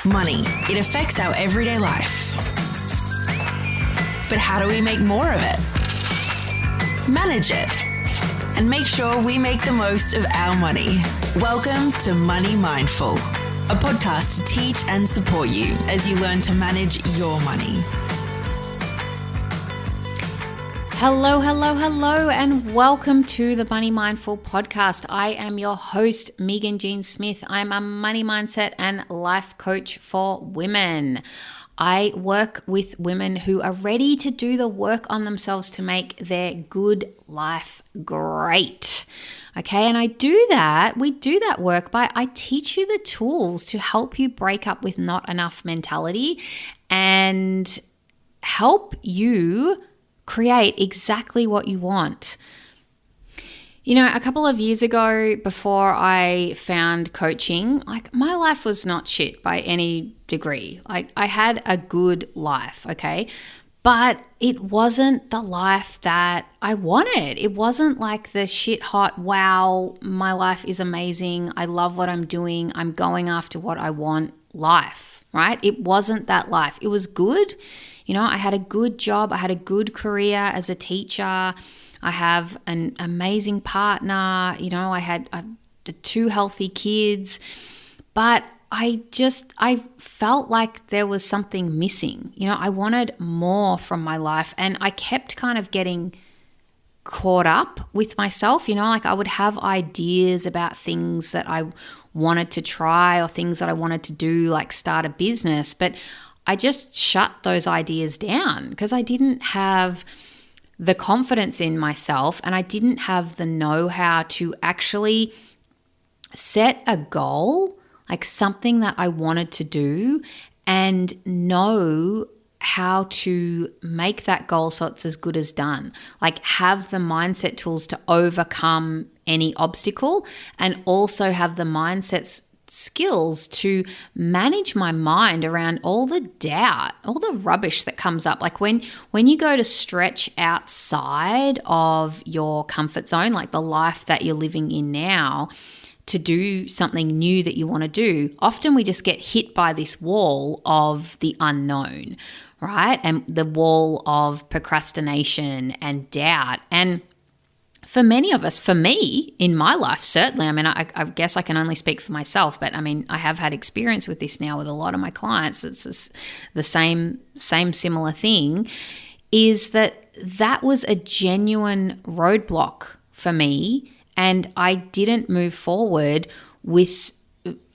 Money. It affects our everyday life. But how do we make more of it? Manage it. And make sure we make the most of our money. Welcome to Money Mindful, a podcast to teach and support you as you learn to manage your money. Hello, and welcome to the Money Mindful podcast. I am your host, Megan Jean Smith. I'm a money mindset and life coach for women. I work with women who are ready to do the work on themselves to make their good life great. Okay, and we do that work by I teach you the tools to help you break up with not enough mentality and help you create exactly what you want. You know, a couple of years ago, before I found coaching, my life was not shit by any degree. I had a good life, okay? But it wasn't the life that I wanted. It wasn't like the shit hot, wow, my life is amazing. I love what I'm doing. I'm going after what I want life, right? It wasn't that life. It was good. You know, I had a good job. I had a good career as a teacher. I have an amazing partner. You know, I had 2 healthy kids. But I felt like there was something missing. You know, I wanted more from my life. And I kept kind of getting caught up with myself. You know, like I would have ideas about things that I wanted to try or things that I wanted to do, like start a business. But I just shut those ideas down because I didn't have the confidence in myself and I didn't have the know-how to actually set a goal, like something that I wanted to do, and know how to make that goal so it's as good as done. Like have the mindset tools to overcome any obstacle and also have the mindset skills to manage my mind around all the doubt, all the rubbish that comes up. Like when you go to stretch outside of your comfort zone, like the life that you're living in now, to do something new that you want to do, often we just get hit by this wall of the unknown, right? And the wall of procrastination and doubt. And for many of us, for me, in my life, certainly, I mean, I guess I can only speak for myself, but I mean, I have had experience with this now with a lot of my clients. It's the same similar thing, is that was a genuine roadblock for me, and I didn't move forward with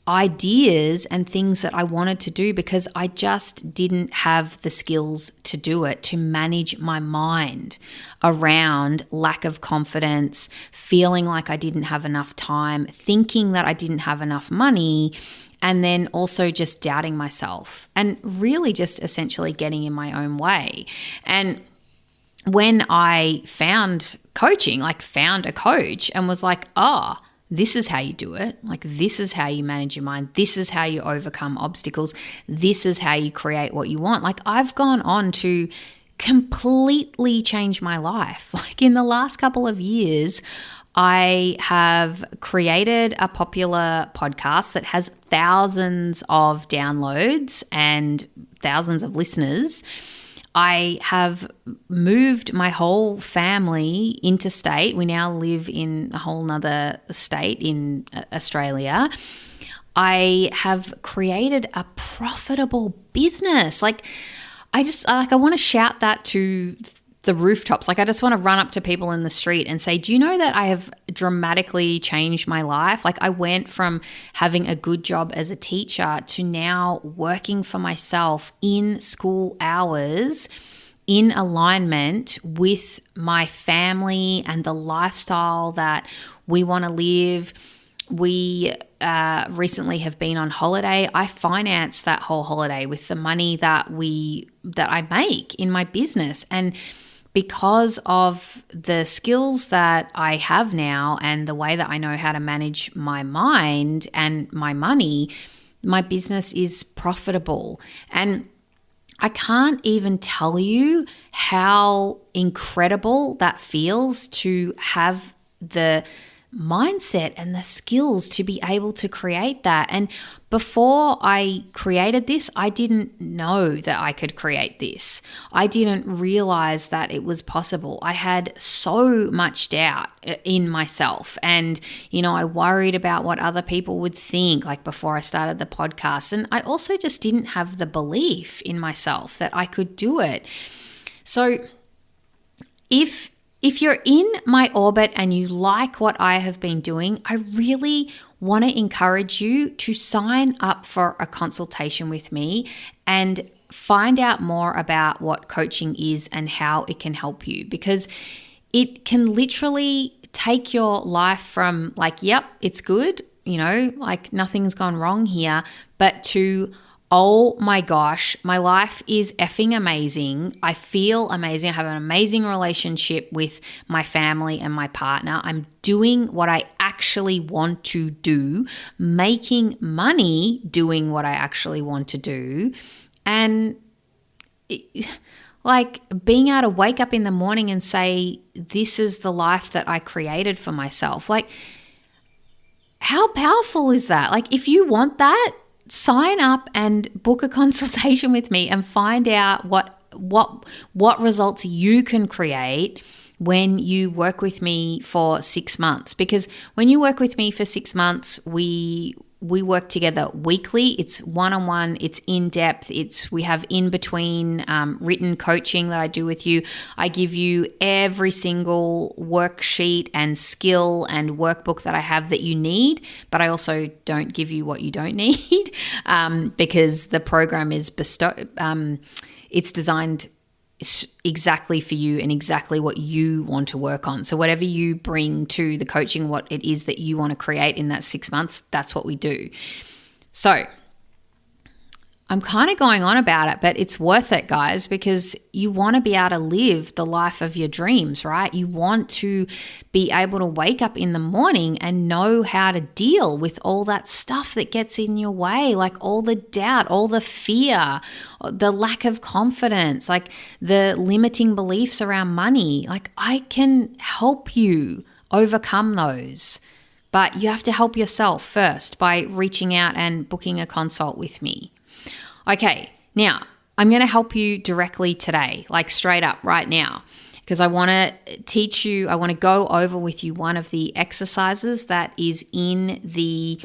ideas and things that I wanted to do because I just didn't have the skills to do it, to manage my mind around lack of confidence, feeling like I didn't have enough time, thinking that I didn't have enough money, and then also just doubting myself and really just essentially getting in my own way. And when I found coaching, like found a coach and was like, this is how you do it. Like, this is how you manage your mind. This is how you overcome obstacles. This is how you create what you want. Like, I've gone on to completely change my life. Like, in the last couple of years, I have created a popular podcast that has thousands of downloads and thousands of listeners. I have moved my whole family interstate. We now live in a whole nother state in Australia. I have created a profitable business. I want to shout that to the rooftops. Like, I just want to run up to people in the street and say, do you know that I have dramatically changed my life? Like, I went from having a good job as a teacher to now working for myself in school hours in alignment with my family and the lifestyle that we want to live. We recently have been on holiday. I finance that whole holiday with the money that I make in my business. And because of the skills that I have now and the way that I know how to manage my mind and my money, my business is profitable. And I can't even tell you how incredible that feels to have the mindset and the skills to be able to create that. And before I created this, I didn't know that I could create this. I didn't realize that it was possible. I had so much doubt in myself. And, I worried about what other people would think, like before I started the podcast. And I also just didn't have the belief in myself that I could do it. So if you're in my orbit and you like what I have been doing, I really want to encourage you to sign up for a consultation with me and find out more about what coaching is and how it can help you, because it can literally take your life from like, yep, it's good, like nothing's gone wrong here, but to, oh my gosh, my life is effing amazing. I feel amazing. I have an amazing relationship with my family and my partner. I'm doing what I actually want to do, making money doing what I actually want to do. And like being able to wake up in the morning and say, this is the life that I created for myself. Like, how powerful is that? Like, if you want that, sign up and book a consultation with me and find out what results you can create when you work with me for 6 months. Because when you work with me for 6 months, we work together weekly. It's one-on-one, it's in-depth, we have in-between written coaching that I do with you. I give you every single worksheet and skill and workbook that I have that you need, but I also don't give you what you don't need because the program is it's designed exactly for you and exactly what you want to work on. So whatever you bring to the coaching, what it is that you want to create in that 6 months, that's what we do. So I'm kind of going on about it, but it's worth it, guys, because you want to be able to live the life of your dreams, right? You want to be able to wake up in the morning and know how to deal with all that stuff that gets in your way, like all the doubt, all the fear, the lack of confidence, like the limiting beliefs around money. Like, I can help you overcome those, but you have to help yourself first by reaching out and booking a consult with me. Okay, now I'm going to help you directly today, like straight up right now, because I want to teach you, I want to go over with you one of the exercises that is in the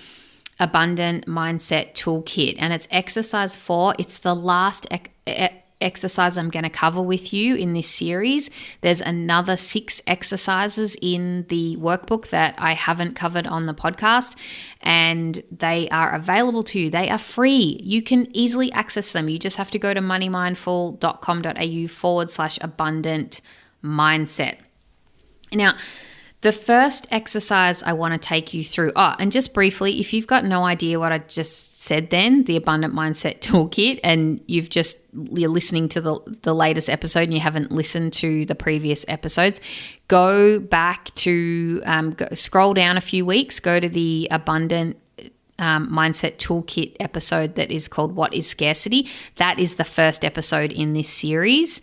Abundant Mindset Toolkit. And it's exercise 4. It's the last exercise I'm going to cover with you in this series. There's another 6 exercises in the workbook that I haven't covered on the podcast, and they are available to you. They are free. You can easily access them. You just have to go to moneymindful.com.au/abundant mindset. Now, the first exercise I want to take you through, and just briefly, if you've got no idea what I just said then, the Abundant Mindset Toolkit, and you're listening to the latest episode and you haven't listened to the previous episodes, go back to, scroll down a few weeks, go to the Abundant Mindset Toolkit episode that is called What is Scarcity? That is the first episode in this series,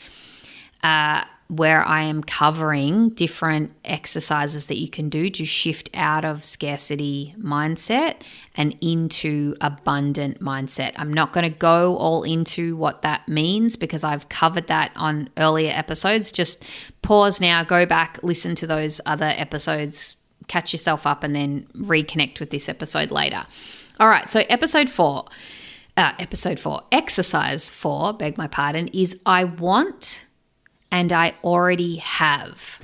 where I am covering different exercises that you can do to shift out of scarcity mindset and into abundant mindset. I'm not going to go all into what that means because I've covered that on earlier episodes. Just pause now, go back, listen to those other episodes, catch yourself up, and then reconnect with this episode later. All right, so exercise 4, beg my pardon, is I want and I already have.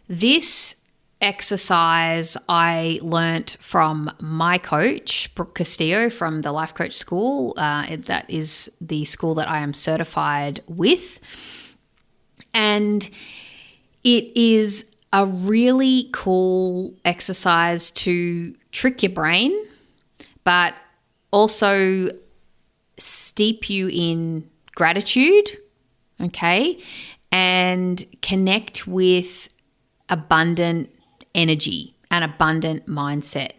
This exercise I learnt from my coach, Brooke Castillo, from the Life Coach School. That is the school that I am certified with. And it is a really cool exercise to trick your brain, but also steep you in gratitude, okay, and connect with abundant energy and abundant mindset.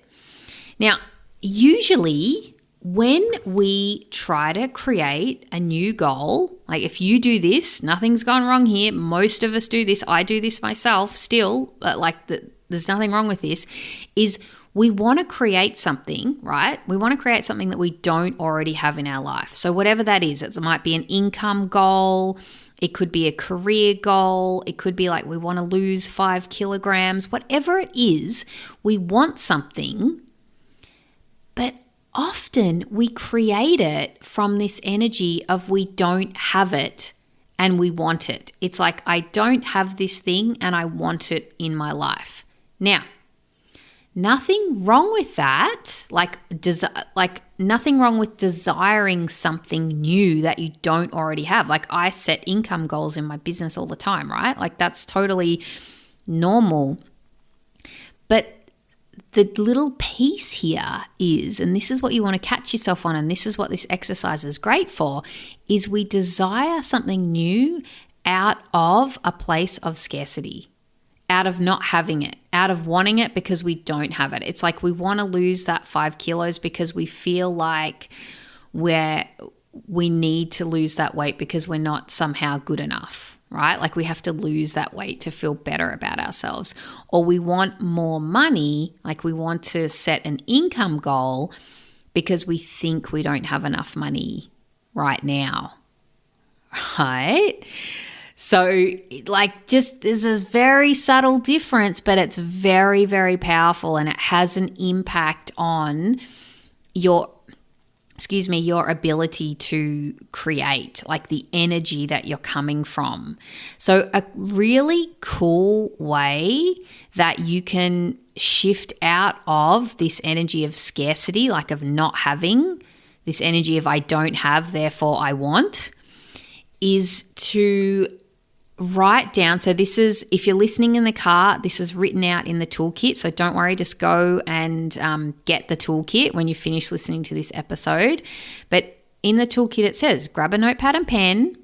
Now, usually when we try to create a new goal, like if you do this, nothing's gone wrong here. Most of us do this. I do this myself still, like the there's nothing wrong with this, is we want to create something, right? We want to create something that we don't already have in our life. So whatever that is, it might be an income goal. It could be a career goal. It could be like we want to lose 5 kilograms. Whatever it is, we want something, but often we create it from this energy of we don't have it and we want it. It's like, I don't have this thing and I want it in my life. Now, nothing wrong with that, like nothing wrong with desiring something new that you don't already have. Like I set income goals in my business all the time, right? Like that's totally normal. But the little piece here is, and this is what you want to catch yourself on, and this is what this exercise is great for, is we desire something new out of a place of scarcity, out of not having it, out of wanting it because we don't have it. It's like we want to lose that 5 kilos because we feel like we need to lose that weight because we're not somehow good enough, right? Like we have to lose that weight to feel better about ourselves. Or we want more money, like we want to set an income goal because we think we don't have enough money right now, right? So like just there's a very subtle difference, but it's very, very powerful, and it has an impact on your ability to create, like the energy that you're coming from. So a really cool way that you can shift out of this energy of scarcity, like of not having, this energy of I don't have, therefore I want, is to write down. So this is, if you're listening in the car, this is written out in the toolkit. So don't worry, just go and get the toolkit when you finish listening to this episode. But in the toolkit, it says, grab a notepad and pen,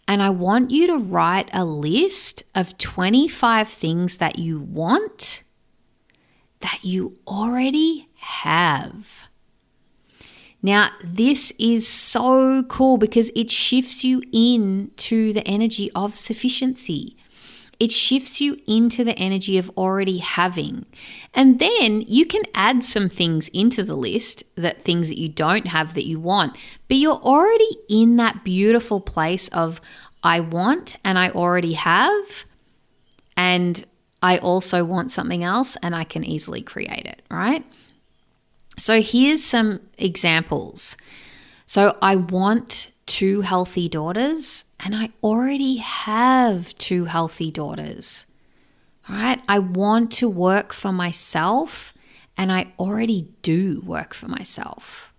and I want you to write a list of 25 things that you want that you already have. Now, this is so cool because it shifts you into the energy of sufficiency. It shifts you into the energy of already having. And then you can add some things into the list, that things that you don't have that you want, but you're already in that beautiful place of I want and I already have, and I also want something else and I can easily create it, right? So here's some examples. So I want 2 healthy daughters and I already have 2 healthy daughters. All right. I want to work for myself and I already do work for myself.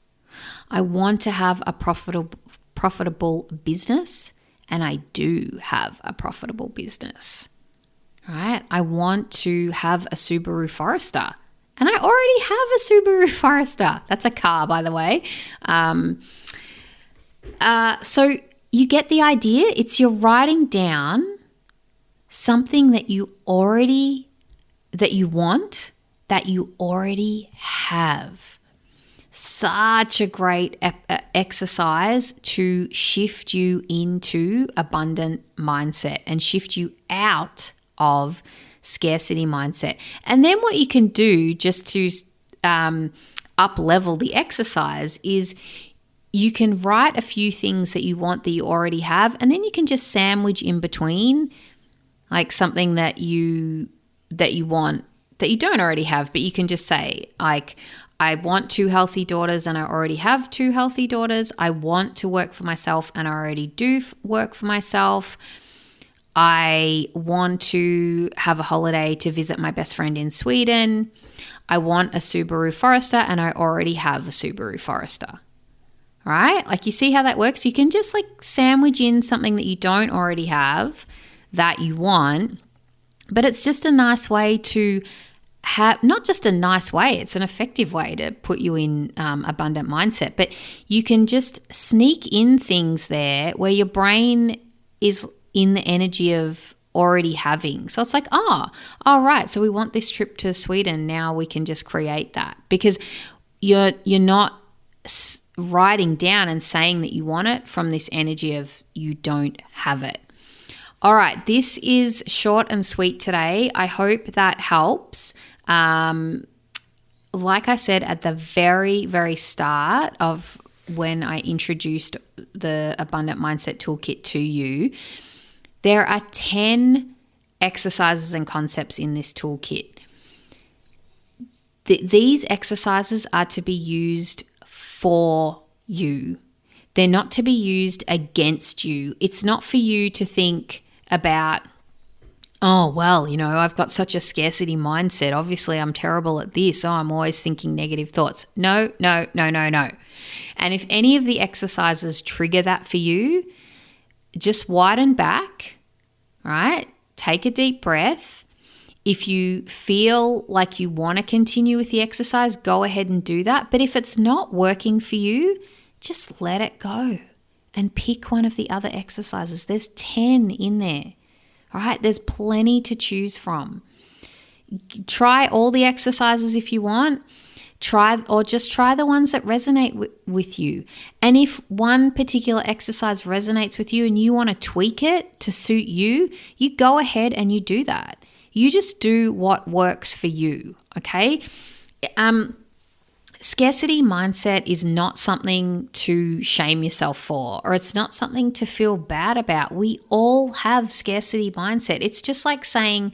I want to have a profitable business and I do have a profitable business. All right. I want to have a Subaru Forester. And I already have a Subaru Forester. That's a car, by the way. So you get the idea. It's you're writing down something that you want, that you already have. Such a great exercise to shift you into abundant mindset and shift you out of scarcity mindset. And then what you can do just to up level the exercise is you can write a few things that you want that you already have, and then you can just sandwich in between like something that you want that you don't already have, but you can just say like, I want 2 healthy daughters and I already have 2 healthy daughters. I want to work for myself and I already do work for myself. I want to have a holiday to visit my best friend in Sweden. I want a Subaru Forester and I already have a Subaru Forester. All right? Like you see how that works? You can just like sandwich in something that you don't already have that you want, but it's just a nice way to have, not just a nice way, it's an effective way to put you in abundant mindset, but you can just sneak in things there where your brain is in the energy of already having. So it's like, all right, so we want this trip to Sweden. Now we can just create that because you're not writing down and saying that you want it from this energy of you don't have it. All right, this is short and sweet today. I hope that helps. Like I said at the very, very start of when I introduced the Abundant Mindset Toolkit to you, there are 10 exercises and concepts in this toolkit. These exercises are to be used for you. They're not to be used against you. It's not for you to think about, oh, well, I've got such a scarcity mindset. Obviously, I'm terrible at this. Oh, I'm always thinking negative thoughts. No. And if any of the exercises trigger that for you, just widen back, right? Take a deep breath. If you feel like you want to continue with the exercise, go ahead and do that. But if it's not working for you, just let it go and pick one of the other exercises. There's 10 in there. All right, there's plenty to choose from. Try all the exercises if you want. Just try the ones that resonate with you. And if one particular exercise resonates with you and you want to tweak it to suit you, you go ahead and you do that. You just do what works for you, okay? Scarcity mindset is not something to shame yourself for, or it's not something to feel bad about. We all have scarcity mindset. It's just like saying,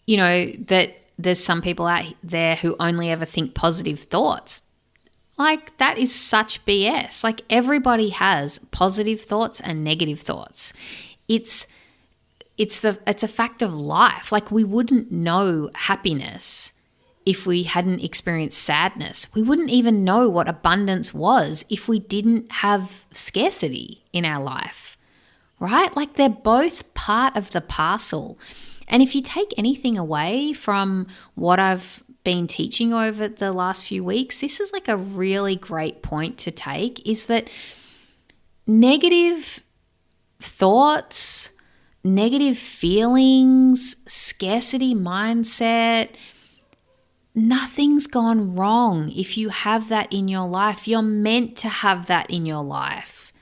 that there's some people out there who only ever think positive thoughts. Like, that is such BS. Like, everybody has positive thoughts and negative thoughts. It's a fact of life. Like, we wouldn't know happiness if we hadn't experienced sadness. We wouldn't even know what abundance was if we didn't have scarcity in our life, right? Like, they're both part of the parcel. And if you take anything away from what I've been teaching over the last few weeks, this is like a really great point to take, is that negative thoughts, negative feelings, scarcity mindset, nothing's gone wrong if you have that in your life. You're meant to have that in your life,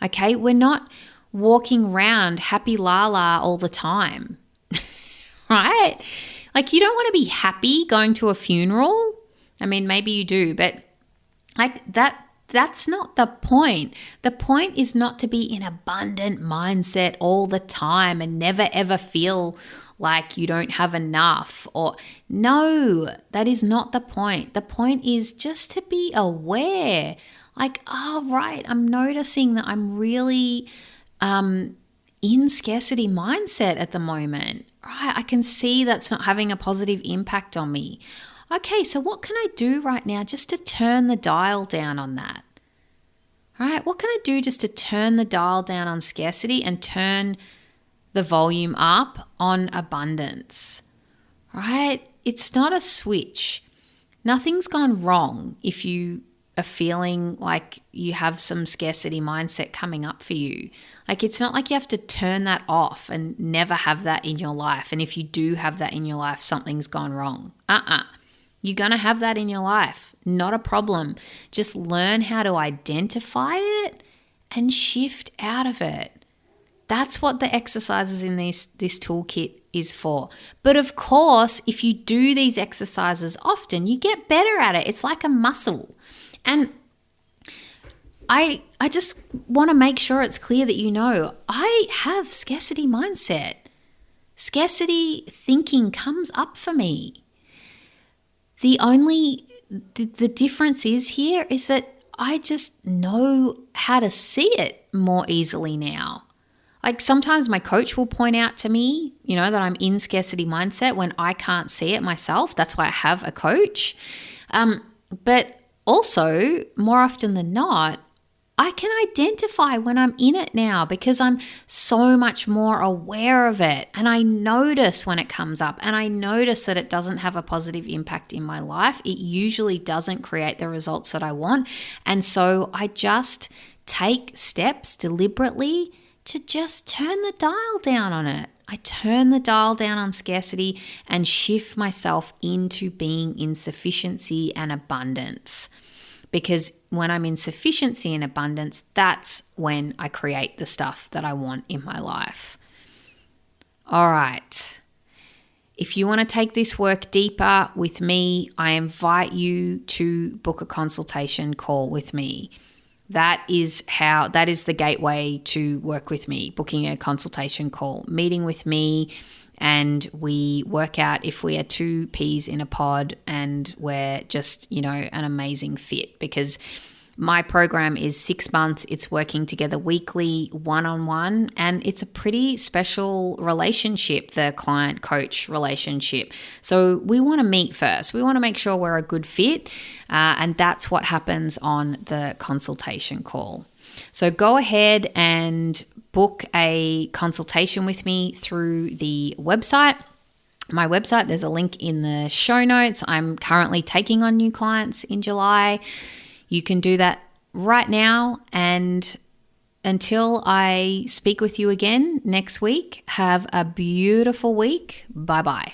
okay? We're not walking around happy la-la all the time, right? Like, you don't want to be happy going to a funeral. I mean, maybe you do, but like that's not the point. The point is not to be in abundant mindset all the time and never ever feel like you don't have enough, or no, that is not the point. The point is just to be aware, like, oh, right, I'm noticing that I'm really in scarcity mindset at the moment, right? I can see that's not having a positive impact on me. Okay, so what can I do right now just to turn the dial down on that? All right, what can I do just to turn the dial down on scarcity and turn the volume up on abundance, right? It's not a switch. Nothing's gone wrong if you are feeling like you have some scarcity mindset coming up for you. Like, it's not like you have to turn that off and never have that in your life. And if you do have that in your life, something's gone wrong. You're going to have that in your life. Not a problem. Just learn how to identify it and shift out of it. That's what the exercises in this toolkit is for. But of course, if you do these exercises often, you get better at it. It's like a muscle. And I just want to make sure it's clear that you know, I have scarcity mindset. Scarcity thinking comes up for me. The difference is here is that I just know how to see it more easily now. Like, sometimes my coach will point out to me, that I'm in scarcity mindset when I can't see it myself. That's why I have a coach. But also, more often than not, I can identify when I'm in it now because I'm so much more aware of it. And I notice when it comes up, and I notice that it doesn't have a positive impact in my life. It usually doesn't create the results that I want. And so I just take steps deliberately to just turn the dial down on it. I turn the dial down on scarcity and shift myself into being in sufficiency and abundance. Because when I'm in sufficiency and abundance, that's when I create the stuff that I want in my life. All right. If you want to take this work deeper with me, I invite you to book a consultation call with me. That is the gateway to work with me, booking a consultation call, meeting with me, and we work out if we are two peas in a pod and we're just, an amazing fit, because my program is 6 months. It's working together weekly, one-on-one, and it's a pretty special relationship, the client-coach relationship. So we want to meet first. We want to make sure we're a good fit, and that's what happens on the consultation call. So go ahead and book a consultation with me through the website. My website, there's a link in the show notes. I'm currently taking on new clients in July. You can do that right now, and until I speak with you again next week, have a beautiful week. Bye-bye.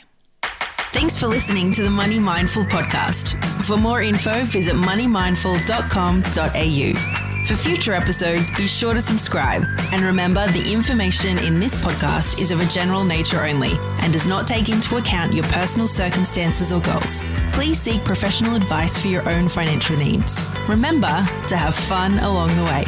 Thanks for listening to the Money Mindful podcast. For more info, visit moneymindful.com.au. For future episodes, be sure to subscribe. And remember, the information in this podcast is of a general nature only and does not take into account your personal circumstances or goals. Please seek professional advice for your own financial needs. Remember to have fun along the way.